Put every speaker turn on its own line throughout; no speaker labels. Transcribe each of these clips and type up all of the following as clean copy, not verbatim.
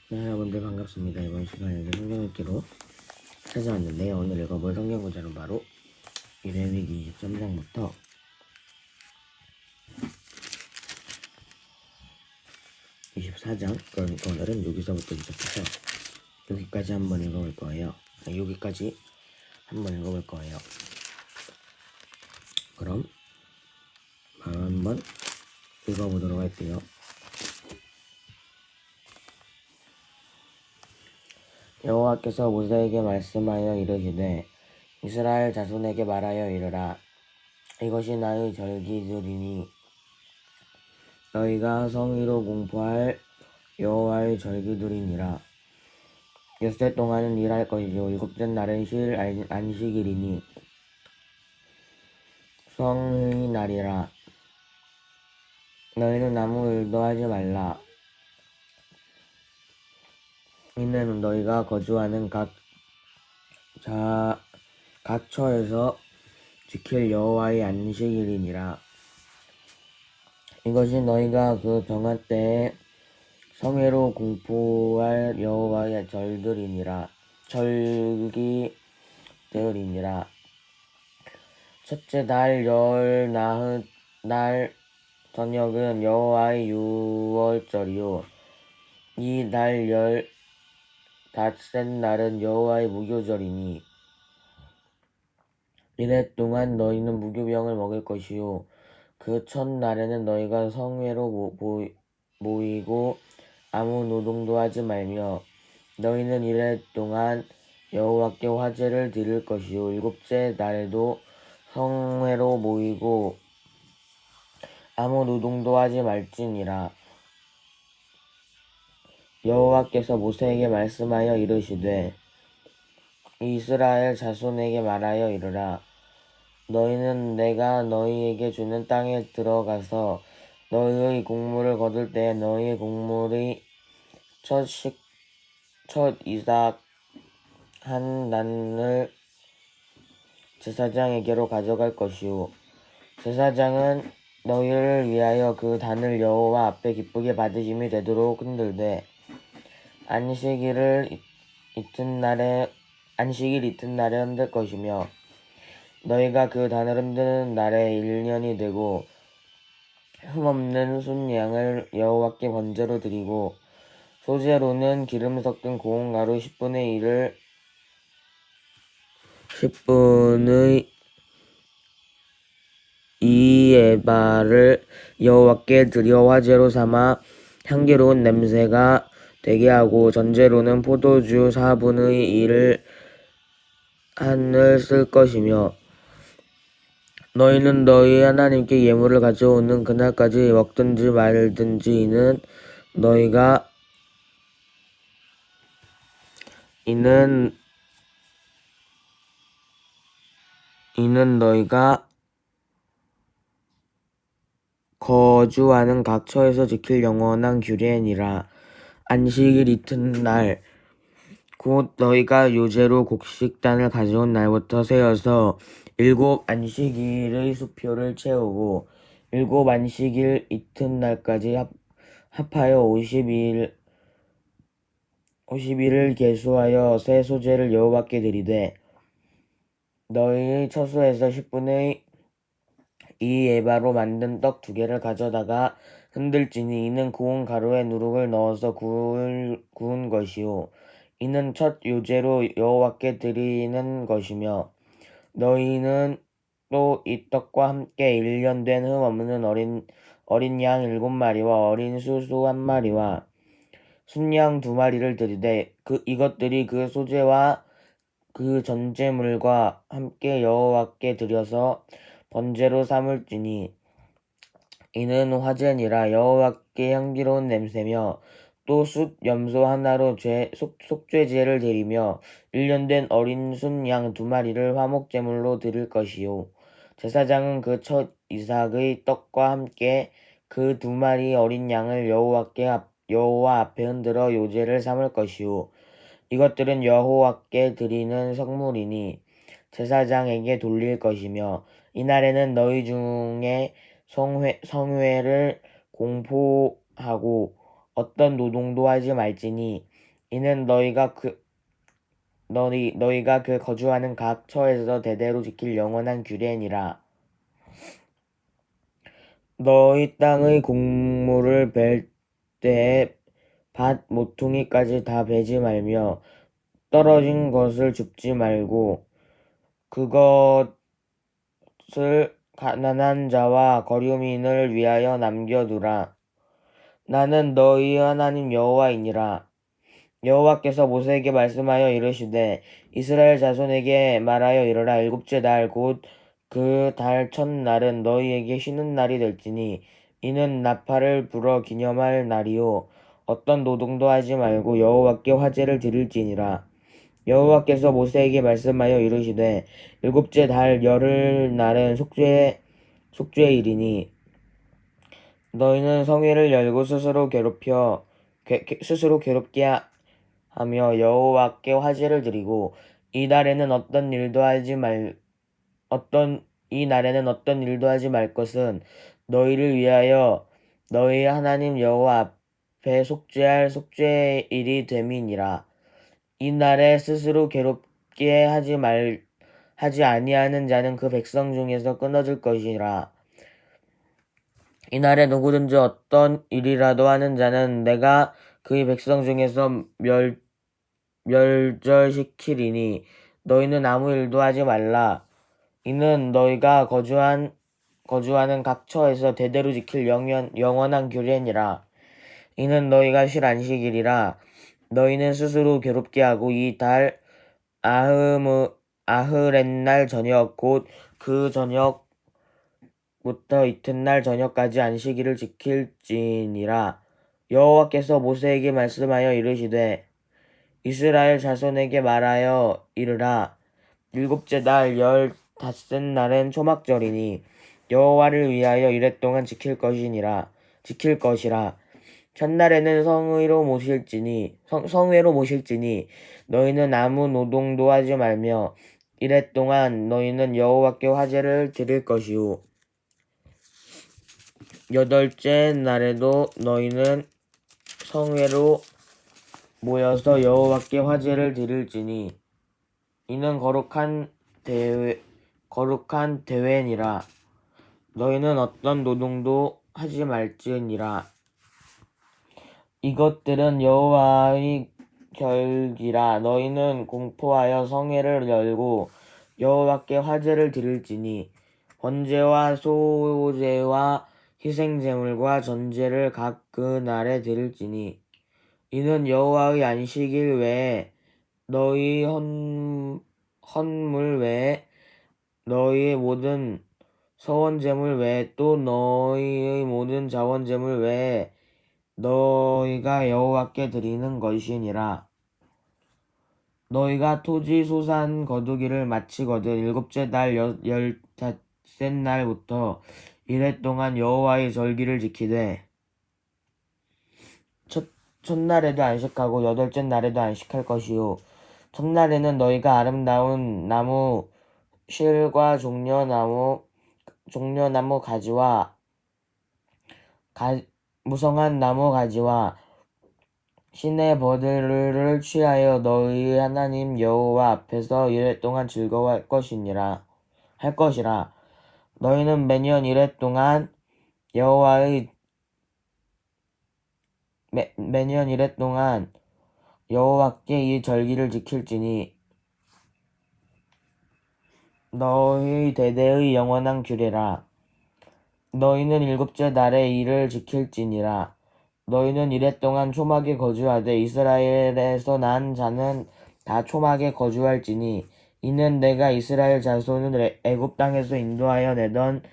네, 여러분들 반갑습니다. 이번 시간에는 성경 읽기로 찾아왔는데요. 오늘 읽어볼 성경 구절은 바로 레위기 23장부터 24장, 그러니까 오늘은 여기서부터 시작해서 여기까지 한번 읽어볼 거예요. 여기까지 한번 읽어볼 거예요. 그럼 바로 한번 읽어보도록 할게요. 여호와께서 모세에게 말씀하여 이르시되 이스라엘 자손에게 말하여 이르라. 이것이 나의 절기들이니 너희가 성의로 공포할 여호와의 절기들이니라. 엿새 동안은 일할 것이요 일곱째 날은 쉴 안식일이니 성의 날이라. 너희는 아무 일도 하지 말라. 이는 너희가 거주하는 각 처에서 지킬 여호와의 안식일이니라. 이것이 너희가 그 정한 때에 성회로 공포할 여호와의 절기들이니라. 첫째 달 열 나흘 날 저녁은 여호와의 유월절이요 이 달 열 닷새 날은 여호와의 무교절이니 이래 동안 너희는 무교병을 먹을 것이요 그 첫날에는 너희가 성회로 모이고 아무 노동도 하지 말며 너희는 이래 동안 여호와께 화제를 드릴 것이요 일곱째 날에도 성회로 모이고 아무 노동도 하지 말지니라. 여호와께서 모세에게 말씀하여 이르시되 이스라엘 자손에게 말하여 이르라. 너희는 내가 너희에게 주는 땅에 들어가서 너희의 곡물을 거둘 때에 너희의 곡물의 첫 이삭 한 단을 제사장에게로 가져갈 것이요 제사장은 너희를 위하여 그 단을 여호와 앞에 기쁘게 받으심이 되도록 흔들되 안식일 이튿날에 흔들 것이며 너희가 그 단을 흔드는 날에 1년이 되고 흠없는 순양을 여호와께 번제로 드리고 소제로는 기름 섞은 고운 가루 10분의 2에바를 여호와께 드려 화제로 삼아 향기로운 냄새가 되게 하고 전제로는 포도주 4분의 1을 쓸 것이며 너희는 너희 하나님께 예물을 가져오는 그날까지 먹든지 말든지 이는 너희가 거주하는 각 처에서 지킬 영원한 규례니라. 안식일 이튿날 곧 너희가 요제로 곡식단을 가져온 날부터 세어서 7 안식일의 수표를 채우고 7 안식일 이튿날까지 합하여 50일을 계수하여 새 소제를 여호와께 드리되 너희의 처소에서 10분의 2 에바로 만든 떡 2개를 가져다가 흔들지니 이는 구운 가루에 누룩을 넣어서 구운 것이요 이는 첫 요제로 여호와께 드리는 것이며 너희는 또 이 떡과 함께 1년 된 흠 없는 어린 양 7마리와 어린 수수 1마리와 순양 2마리를 드리되 이것들이 그 소제와 그 전제물과 함께 여호와께 드려서 번제로 삼을지니 이는 화제니라. 여호와께 향기로운 냄새며 또 숫 염소 하나로 속죄제를 드리며 1년 된 어린 순양 2마리를 화목제물로 드릴 것이요 제사장은 그 첫 이삭의 떡과 함께 그 2마리 어린 양을 여호와 앞에 흔들어 요제를 삼을 것이요 이것들은 여호와께 드리는 성물이니 제사장에게 돌릴 것이며 이날에는 너희 중에 성회를 공포하고 어떤 노동도 하지 말지니 이는 너희가 그 거주하는 각 처에서 대대로 지킬 영원한 규례니라. 너희 땅의 곡물을 벨 때에 밭 모퉁이까지 다 베지 말며 떨어진 것을 줍지 말고 그것을 가난한 자와 거류민을 위하여 남겨두라. 나는 너희 하나님 여호와이니라. 여호와께서 모세에게 말씀하여 이르시되 이스라엘 자손에게 말하여 이르라. 일곱째 날 곧 그 달 첫날은 너희에게 쉬는 날이 될지니 이는 나팔을 불어 기념할 날이요 어떤 노동도 하지 말고 여호와께 화제를 드릴지니라. 여호와께서 모세에게 말씀하여 이르시되 일곱째 달 열흘 날은 속죄일이니 너희는 성회를 열고 스스로 괴롭게 하며 여호와께 화제를 드리고 이 날에는 어떤 일도 하지 말 것은 너희를 위하여 너희 하나님 여호와 앞에 속죄할 속죄일이 됨이니라. 이 날에 스스로 괴롭게 하지 아니하는 자는 그 백성 중에서 끊어질 것이라. 이날에 누구든지 어떤 일이라도 하는 자는 내가 그의 백성 중에서 멸절시키리니 너희는 아무 일도 하지 말라. 이는 너희가 거주하는 각 처에서 대대로 지킬 영원한 규례니라. 이는 너희가 쉴 안식일이라. 너희는 스스로 괴롭게 하고 이 달 아흐렛날 저녁 곧 그 저녁부터 이튿날 저녁까지 안식일을 지킬지니라. 여호와께서 모세에게 말씀하여 이르시되 이스라엘 자손에게 말하여 이르라. 일곱째 달 15날은 초막절이니 여호와를 위하여 이랫 동안 지킬 것이라. 첫날에는 성회로 모실지니 너희는 아무 노동도 하지 말며 이랫 동안 너희는 여호와께 화제를 드릴 것이요 여덟째 날에도 너희는 성회로 모여서 여호와께 화제를 드릴지니 이는 거룩한 대회니라. 너희는 어떤 노동도 하지 말지니라. 이것들은 여호와의 결기라. 너희는 공포하여 성회를 열고 여호와께 화제를 드릴지니 번제와 소제와 희생제물과 전제를 각 그 날에 드릴지니 이는 여호와의 안식일 외에 너희 헌물 외에 너희의 모든 서원제물 외에 또 너희의 모든 자원제물 외에 너희가 여호와께 드리는 것이니라. 너희가 토지 소산 거두기를 마치거든 일곱째 달 열닷째 날부터 이래 동안 여호와의 절기를 지키되 첫날에도 안식하고 여덟째 날에도 안식할 것이요 첫날에는 너희가 아름다운 나무 실과 종려나무 가지와 무성한 나무 가지와 시내 버들을 취하여 너희 하나님 여호와 앞에서 이래 동안 즐거워할 것이라. 너희는 매년 이래 동안 여호와께 이 절기를 지킬지니 너희 대대의 영원한 규례라. 너희는 일곱째 달에 이를 지킬지니라. 너희는 이래 동안 초막에 거주하되 이스라엘에서 난 자는 다 초막에 거주할지니 이는 내가 이스라엘 자손을 애굽 땅에서 인도하여 내던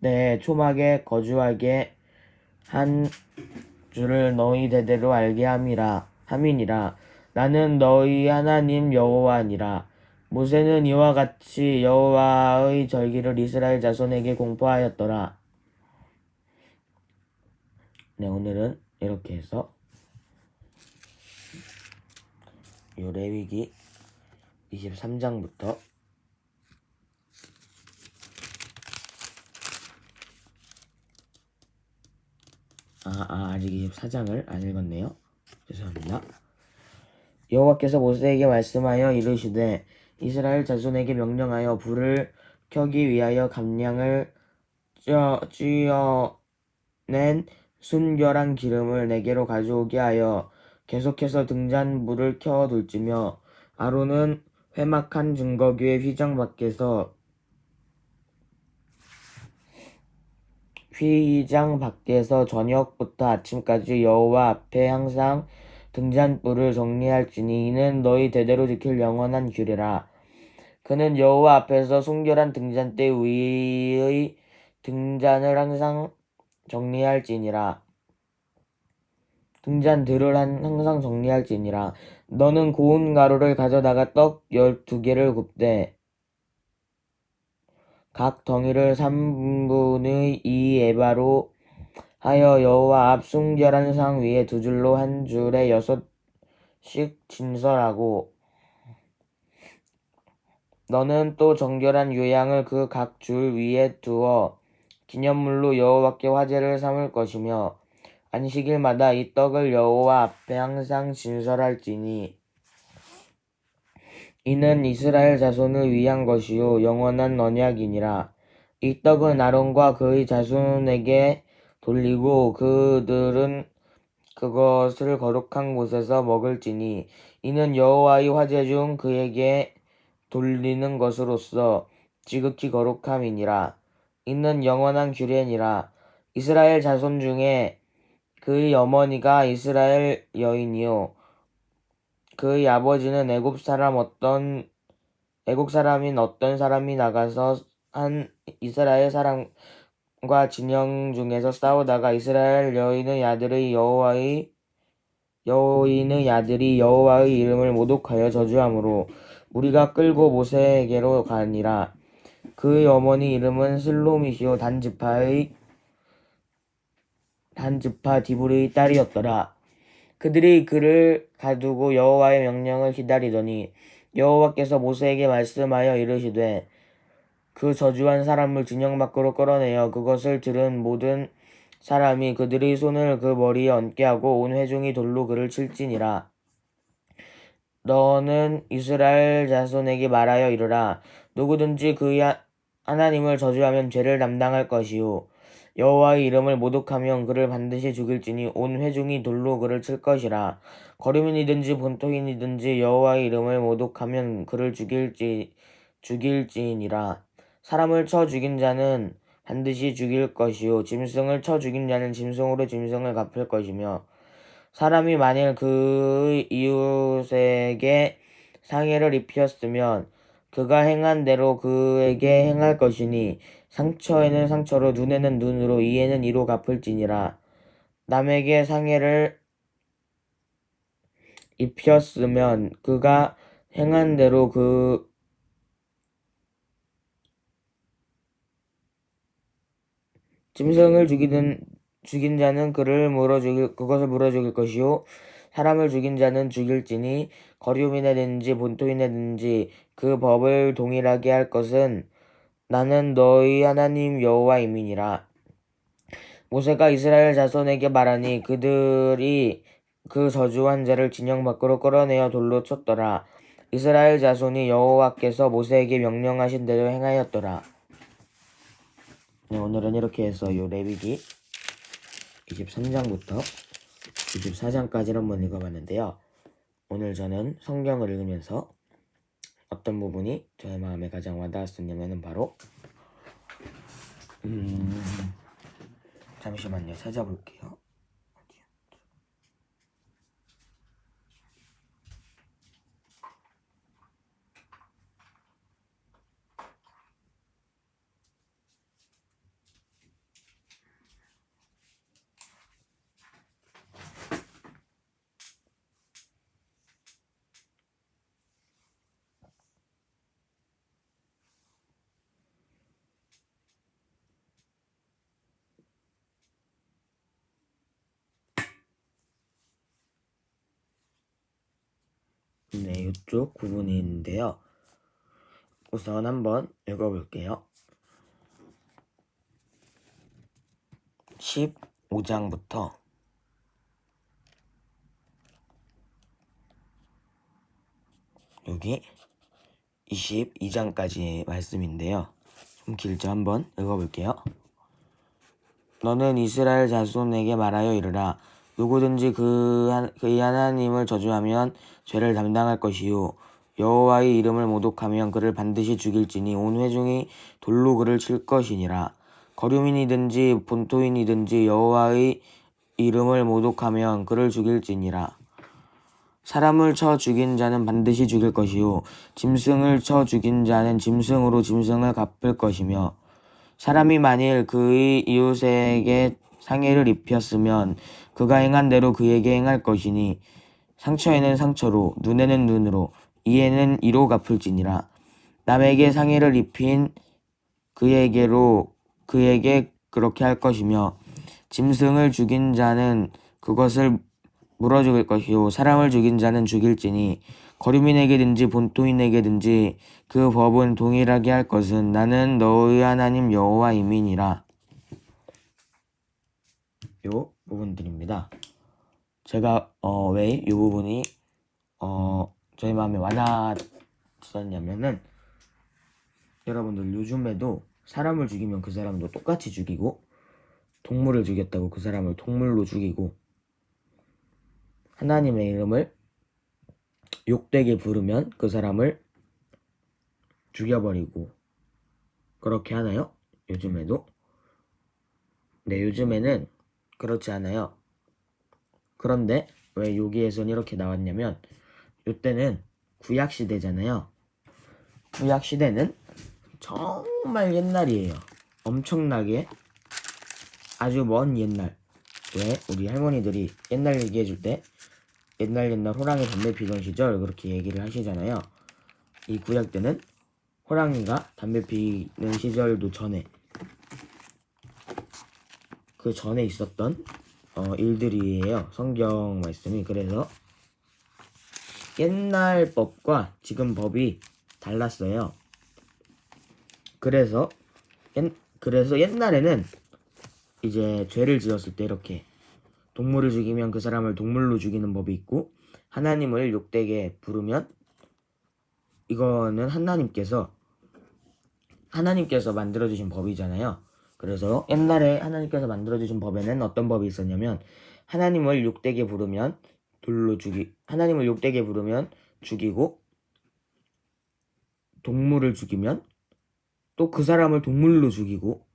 때에 초막에 거주하게 한 줄을 너희 대대로 알게 함이니라. 나는 너희 하나님 여호와니라. 모세는 이와 같이 여호와의 절기를 이스라엘 자손에게 공포하였더라. 네, 오늘은 이렇게 해서 레위기 23장부터 아직 24장을 안 읽었네요. 죄송합니다. 여호와께서 모세에게 말씀하여 이르시되 이스라엘 자손에게 명령하여 불을 켜기 위하여 감량을 찌어낸 순결한 기름을 내게로 가져오게 하여 계속해서 등잔불을 켜둘지며 아론은 회막한 증거궤 휘장 밖에서 저녁부터 아침까지 여호와 앞에 항상 등잔불을 정리할지니 이는 너희 대대로 지킬 영원한 규례라. 그는 여호와 앞에서 순결한 등잔대 위의 등잔을 항상 정리할지니라. 등잔들을 항상 정리할지니라. 너는 고운 가루를 가져다가 떡 12개를 굽되 각 덩이를 3분의 2 에바로 하여 여호와 앞 순결한 상 위에 두 줄로 한 줄에 6씩 진설하고 너는 또 정결한 요양을 그 각 줄 위에 두어 기념물로 여호와께 화제를 삼을 것이며 안식일마다 이 떡을 여호와 앞에 항상 진설할지니 이는 이스라엘 자손을 위한 것이요 영원한 언약이니라. 이 떡은 아론과 그의 자손에게 돌리고 그들은 그것을 거룩한 곳에서 먹을지니 이는 여호와의 화제 중 그에게 돌리는 것으로서 지극히 거룩함이니라. 이는 영원한 규례니라. 이스라엘 자손 중에 그의 어머니가 이스라엘 여인이요 그의 아버지는 애국 사람인 어떤 사람이 나가서 한 이스라엘 사람과 진영 중에서 싸우다가 이스라엘 여인의 아들이 여호와의 이름을 모독하여 저주함으로 우리가 끌고 모세에게로 가니라. 그의 어머니 이름은 슬로미시요 단즈파 디브리의 딸이었더라. 그들이 그를 가두고 여호와의 명령을 기다리더니 여호와께서 모세에게 말씀하여 이르시되 그 저주한 사람을 진영 밖으로 끌어내어 그것을 들은 모든 사람이 그들의 손을 그 머리에 얹게 하고 온 회중이 돌로 그를 칠지니라. 너는 이스라엘 자손에게 말하여 이르라. 누구든지 그의 하나님을 저주하면 죄를 담당할 것이요 여호와의 이름을 모독하면 그를 반드시 죽일지니 온 회중이 돌로 그를 칠 것이라. 거류민이든지 본토인이든지 여호와의 이름을 모독하면 그를 죽일지니라. 사람을 쳐 죽인 자는 반드시 죽일 것이요 짐승을 쳐 죽인 자는 짐승으로 짐승을 갚을 것이며 사람이 만일 그의 이웃에게 상해를 입혔으면 그가 행한 대로 그에게 행할 것이니 상처에는 상처로 눈에는 눈으로 이에는 이로 갚을지니라. 남에게 상해를 입혔으면 그가 행한 대로 그 짐승을 죽인 자는 그것을 물어 죽일 것이요 사람을 죽인 자는 죽일지니 거류민이든지 본토인이든지 그 법을 동일하게 할 것은 나는 너희 하나님 여호와임이니라. 모세가 이스라엘 자손에게 말하니 그들이 그 저주한 자를 진영 밖으로 끌어내어 돌로 쳤더라. 이스라엘 자손이 여호와께서 모세에게 명령하신 대로 행하였더라. 네, 오늘은 이렇게 해서 레위기 23장부터 24장까지를 한번 읽어봤는데요. 오늘 저는 성경을 읽으면서 어떤 부분이 저의 마음에 가장 와닿았었냐면 바로 잠시만요. 찾아볼게요. 네, 이쪽 부분이 있는데요. 우선 한번 읽어볼게요. 15장부터 여기 22장까지의 말씀인데요. 좀 길죠? 한번 읽어볼게요. 너는 이스라엘 자손에게 말하여 이르라. 누구든지 그의 하나님을 저주하면 죄를 담당할 것이요 여호와의 이름을 모독하면 그를 반드시 죽일지니 온 회중이 돌로 그를 칠 것이니라. 거류민이든지 본토인이든지 여호와의 이름을 모독하면 그를 죽일지니라. 사람을 쳐 죽인 자는 반드시 죽일 것이요 짐승을 쳐 죽인 자는 짐승으로 짐승을 갚을 것이며 사람이 만일 그의 이웃에게 상해를 입혔으면 그가 행한 대로 그에게 행할 것이니 상처에는 상처로 눈에는 눈으로 이에는 이로 갚을지니라. 남에게 상해를 입힌 그에게 그렇게 할 것이며 짐승을 죽인 자는 그것을 물어 죽일 것이요 사람을 죽인 자는 죽일지니 거류민에게든지 본토인에게든지 그 법은 동일하게 할 것은 나는 너의 하나님 여호와임이니라. 요 부분들입니다. 제가 왜 이 부분이 저희 마음에 와닿았었냐면은 여러분들 요즘에도 사람을 죽이면 그 사람도 똑같이 죽이고 동물을 죽였다고 그 사람을 동물로 죽이고 하나님의 이름을 욕되게 부르면 그 사람을 죽여버리고 그렇게 하나요? 요즘에도? 네, 요즘에는 그렇지 않아요. 그런데 왜 여기에선 이렇게 나왔냐면 요때는 구약시대잖아요. 구약시대는 정말 옛날이에요. 엄청나게 아주 먼 옛날. 왜 우리 할머니들이 옛날 얘기해줄 때 옛날 호랑이 담배 피던 시절 그렇게 얘기를 하시잖아요. 이 구약 때는 호랑이가 담배 피는 시절도 전에 그 전에 있었던 일들이에요. 성경 말씀이. 그래서 옛날 법과 지금 법이 달랐어요. 그래서 옛날에는 이제 죄를 지었을 때 이렇게 동물을 죽이면 그 사람을 동물로 죽이는 법이 있고 하나님을 욕되게 부르면 이거는 하나님께서 만들어주신 법이잖아요. 그래서 옛날에 하나님께서 만들어주신 법에는 어떤 법이 있었냐면 하나님을 욕되게 부르면 하나님을 욕되게 부르면 죽이고 동물을 죽이면 또 그 사람을 동물로 죽이고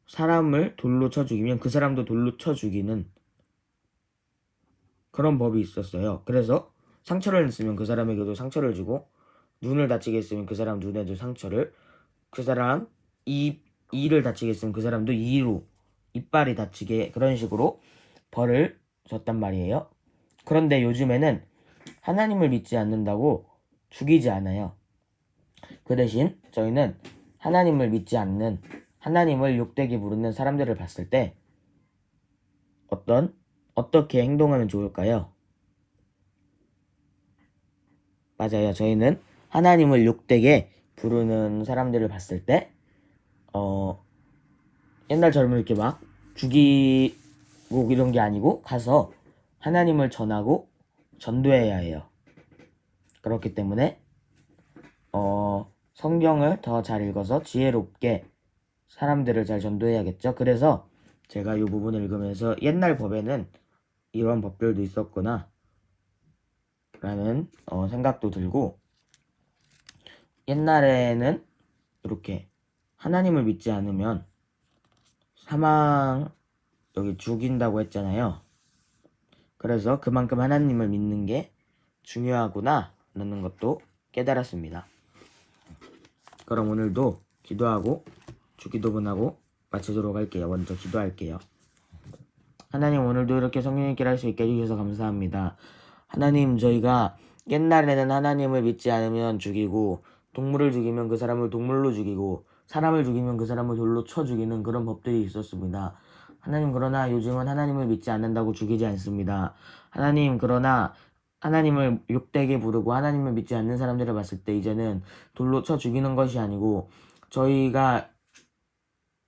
사람을 돌로 쳐 죽이면 그 사람도 돌로 쳐 죽이는 그런 법이 있었어요. 그래서 상처를 냈으면 그 사람에게도 상처를 주고 눈을 다치게 했으면 그 사람 눈에도 상처를 그 사람 이를 다치게 했으면 그 사람도 이로 이빨이 다치게 그런 식으로 벌을 줬단 말이에요. 그런데 요즘에는 하나님을 믿지 않는다고 죽이지 않아요. 그 대신 저희는 하나님을 믿지 않는 하나님을 욕되게 부르는 사람들을 봤을 때 어떻게 행동하면 좋을까요? 맞아요. 저희는 하나님을 욕되게 부르는 사람들을 봤을 때 옛날처럼 이렇게 막 죽이고 이런 게 아니고 가서 하나님을 전하고 전도해야 해요. 그렇기 때문에 성경을 더 잘 읽어서 지혜롭게 사람들을 잘 전도해야겠죠. 그래서 제가 이 부분을 읽으면서 옛날 법에는 이런 법들도 있었구나 라는 생각도 들고 옛날에는 이렇게 하나님을 믿지 않으면 여기 죽인다고 했잖아요. 그래서 그만큼 하나님을 믿는 게 중요하구나 라는 것도 깨달았습니다. 그럼 오늘도 기도하고 주기도문하고 마치도록 할게요. 먼저 기도할게요. 하나님, 오늘도 이렇게 성령 있게 할 수 있게 해주셔서 감사합니다. 하나님, 저희가 옛날에는 하나님을 믿지 않으면 죽이고 동물을 죽이면 그 사람을 동물로 죽이고 사람을 죽이면 그 사람을 돌로 쳐 죽이는 그런 법들이 있었습니다. 하나님, 그러나 요즘은 하나님을 믿지 않는다고 죽이지 않습니다. 하나님, 그러나 하나님을 욕되게 부르고 하나님을 믿지 않는 사람들을 봤을 때 이제는 돌로 쳐 죽이는 것이 아니고 저희가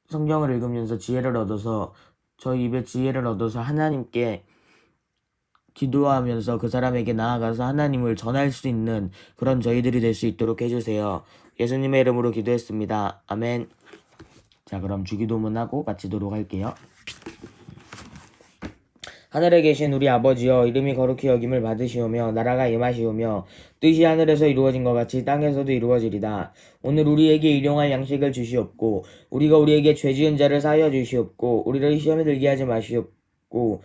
성경을 읽으면서 지혜를 얻어서 저희 입에 지혜를 얻어서 하나님께 기도하면서 그 사람에게 나아가서 하나님을 전할 수 있는 그런 저희들이 될 수 있도록 해주세요. 예수님의 이름으로 기도했습니다. 아멘. 자, 그럼 주기도문하고 마치도록 할게요. 하늘에 계신 우리 아버지여, 이름이 거룩히 여김을 받으시오며 나라가 임하시오며 뜻이 하늘에서 이루어진 것 같이 땅에서도 이루어지리다. 오늘 우리에게 일용할 양식을 주시옵고 우리가 우리에게 죄 지은 자를 사하여 주시옵고 우리를 시험에 들게 하지 마시옵고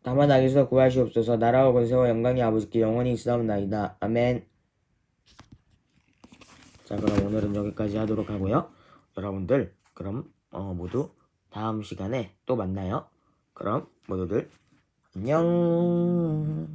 다만 악에서 구하시옵소서. 나라와 권세와 영광이 아버지께 영원히 있사옵나이다. 아멘. 자, 그럼 오늘은 여기까지 하도록 하고요. 여러분들 그럼 모두 다음 시간에 또 만나요. 그럼 모두들 안녕.